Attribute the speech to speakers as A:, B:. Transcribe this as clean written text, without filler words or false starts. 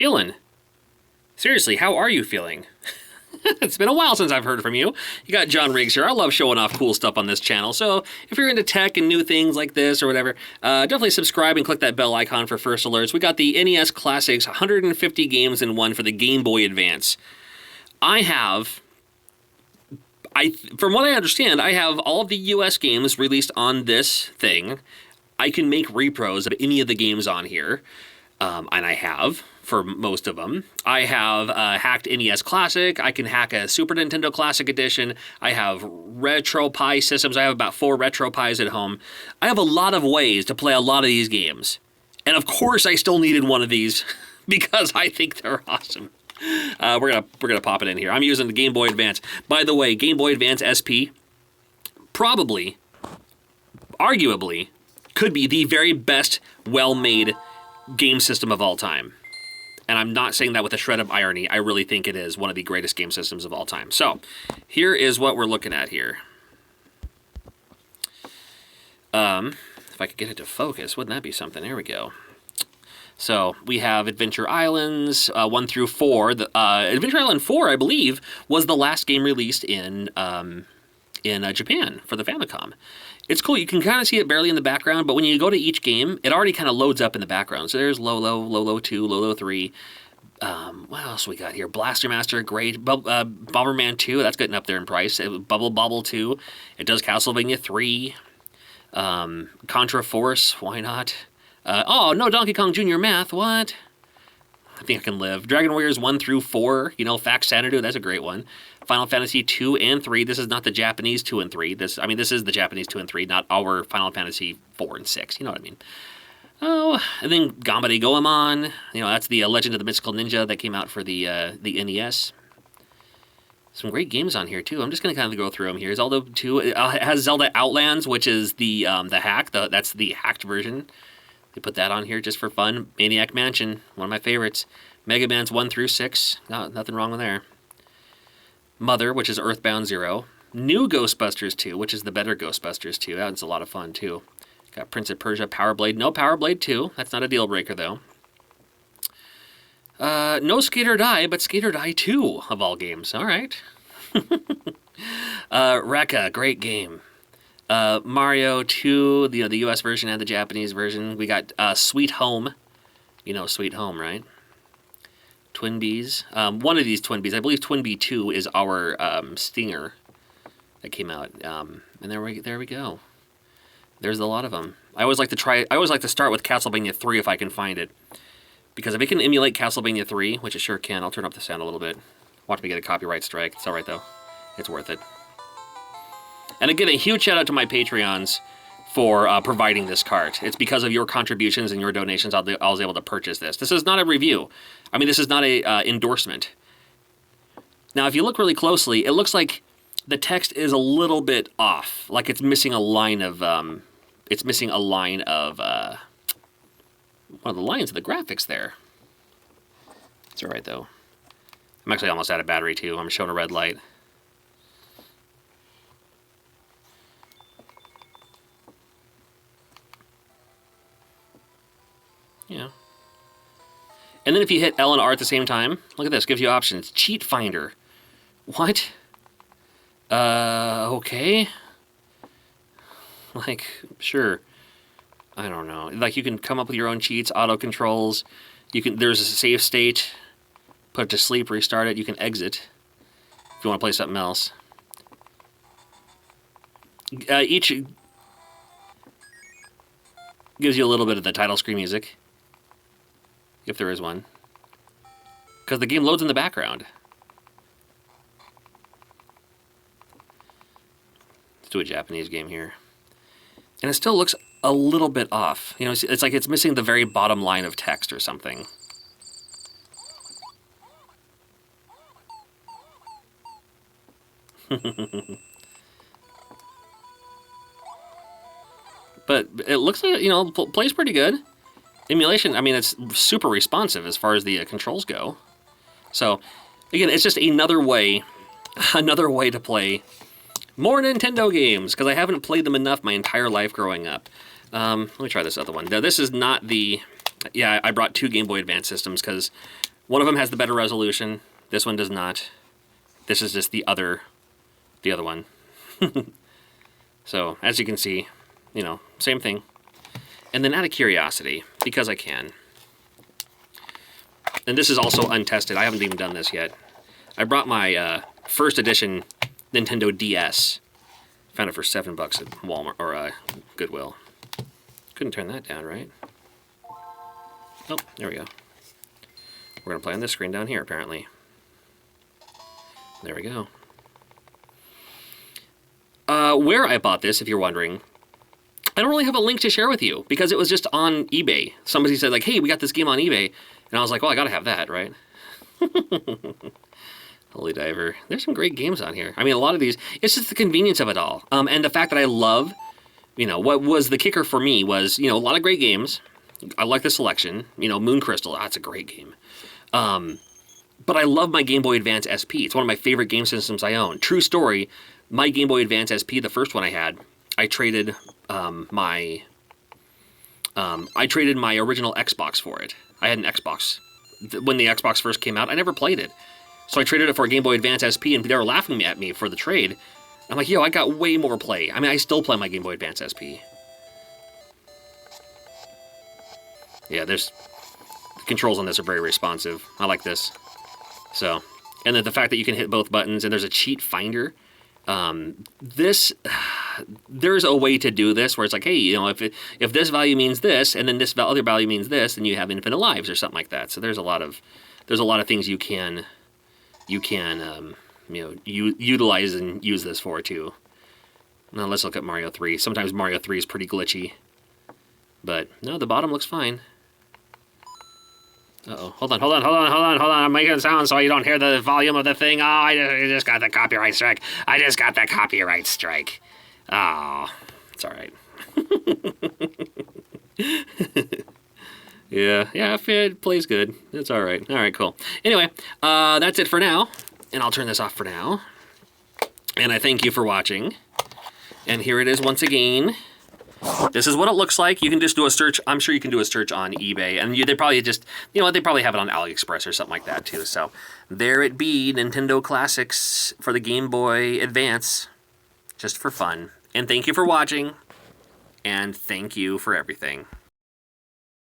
A: Ilan, seriously, how are you feeling? It's been a while since I've heard from you. You got John Riggs here. I love showing off cool stuff on this channel, so if you're into tech and new things like this or whatever, definitely subscribe and click that bell icon for first alerts. We got the NES Classics, 150 games in one for the Game Boy Advance. From what I understand, I have all of the US games released on this thing. I can make repros of any of the games on here, and I have for most of them. I have hacked NES Classic. I can hack a Super Nintendo Classic Edition. I have RetroPie systems. I have about 4 RetroPies at home. I have a lot of ways to play a lot of these games. And of course, I still needed one of these because I think they're awesome. We're gonna pop it in here. I'm using the Game Boy Advance. By the way, Game Boy Advance SP, probably, arguably, could be the very best well-made game system of all time. And I'm not saying that with a shred of irony. I really think it is one of the greatest game systems of all time. So, here is what we're looking at here. If I could get it to focus, wouldn't that be something? There we go. So, we have Adventure Islands 1 through 4. Adventure Island 4, I believe, was the last game released in Japan for the Famicom. It's cool. You can kind of see it barely in the background, but when you go to each game, it already kind of loads up in the background. So there's Lolo 2, Lolo 3. What else we got here? Blaster Master, great. Bomberman 2, that's getting up there in price. Bubble Bobble 2. It does Castlevania 3. Contra Force, why not? Oh, no Donkey Kong Jr. Math, what? I think I can live. Dragon Warriors 1 through 4, you know, Fact Xanadu, that's a great one. Final Fantasy 2 and 3, this is not the Japanese 2 and 3. This is the Japanese 2 and 3, not our Final Fantasy 4 and 6, you know what I mean. Oh, and then Gambare Goemon, you know, that's the Legend of the Mystical Ninja that came out for the NES. Some great games on here, too. I'm just going to kind of go through them here. Zelda 2, it has Zelda Outlands, which is the hack, that's the hacked version. They put that on here just for fun. Maniac Mansion, one of my favorites. Mega Man's 1 through 6. Nothing wrong with there. Mother, which is Earthbound 0. New Ghostbusters 2, which is the better Ghostbusters 2. That's a lot of fun, too. Got Prince of Persia, Power Blade. No Power Blade 2. That's not a deal breaker, though. No Skate or Die, but Skate or Die 2, of all games. All right. Rekka, great game. Mario 2, the US version and the Japanese version. We got Sweet Home. You know Sweet Home, right? Twin Bees. One of these Twin Bees, I believe Twin Bee 2 is our Stinger that came out. And there we go. There's a lot of them. I always like to start with Castlevania 3 if I can find it. Because if it can emulate Castlevania 3, which it sure can, I'll turn up the sound a little bit. Watch me get a copyright strike. It's alright though. It's worth it. And again, a huge shout out to my Patreons for providing this cart. It's because of your contributions and your donations I was able to purchase this. This is not a review. I mean, this is not a endorsement. Now, if you look really closely, it looks like the text is a little bit off. Like it's missing a line of, one of the lines of the graphics there. It's all right, though. I'm actually almost out of battery, too. I'm showing a red light. Yeah. And then if you hit L and R at the same time, look at this, gives you options. Cheat Finder. What? Okay. Like, sure. I don't know. Like, you can come up with your own cheats, auto controls. There's a save state. Put it to sleep, restart it. You can exit if you want to play something else. Each gives you a little bit of the title screen music. If there is one. Because the game loads in the background. Let's do a Japanese game here. And it still looks a little bit off. You know, it's like it's missing the very bottom line of text or something. But it looks like, you know, plays pretty good. Emulation, I mean, it's super responsive as far as the controls go. So, again, it's just another way to play more Nintendo games, because I haven't played them enough my entire life growing up. Let me try this other one. Now, this is not the... Yeah, I brought 2 Game Boy Advance systems, because One of them has the better resolution. This one does not. This is just the other one. So, as you can see, you know, same thing. And then out of curiosity, because I can, and this is also untested, I haven't even done this yet, I brought my first edition Nintendo DS. Found it for $7 at Walmart, or Goodwill. Couldn't turn that down, right? Oh, there we go. We're going to play on this screen down here, apparently. There we go. Where I bought this, if you're wondering, I don't really have a link to share with you, because it was just on eBay. Somebody said, like, hey, we got this game on eBay. And I was like, well, I gotta have that, right? Holy diver. There's some great games on here. I mean, a lot of these, it's just the convenience of it all. And the fact that I love, you know, what was the kicker for me was, you know, a lot of great games. I like the selection. You know, Moon Crystal, that's a great game. But I love my Game Boy Advance SP. It's one of my favorite game systems I own. True story, my Game Boy Advance SP, the first one I had, I traded my original Xbox for it. I had an Xbox. When the Xbox first came out, I never played it. So I traded it for a Game Boy Advance SP, and they were laughing at me for the trade. I'm like, yo, I got way more play. I mean, I still play my Game Boy Advance SP. Yeah, the controls on this are very responsive. I like this. So, and then the fact that you can hit both buttons, and there's a cheat finder. There's a way to do this where it's like, hey, you know, if this value means this, and then this other value means this, then you have infinite lives or something like that. So there's a lot of things you can utilize and use this for too. Now let's look at Mario 3. Sometimes Mario 3 is pretty glitchy, but no, the bottom looks fine. Uh-oh. Hold on. I'm making sound so you don't hear the volume of the thing. Oh, I just got the copyright strike. Oh, it's all right. Yeah, if it plays good, it's all right. All right, cool. Anyway, that's it for now, and I'll turn this off for now. And I thank you for watching. And here it is once again. This is what it looks like. You can just do a search. I'm sure you can do a search on eBay. And they probably just, you know what, they probably have it on AliExpress or something like that too. So there it be, Nintendo Classics for the Game Boy Advance. Just for fun. And thank you for watching. And thank you for everything.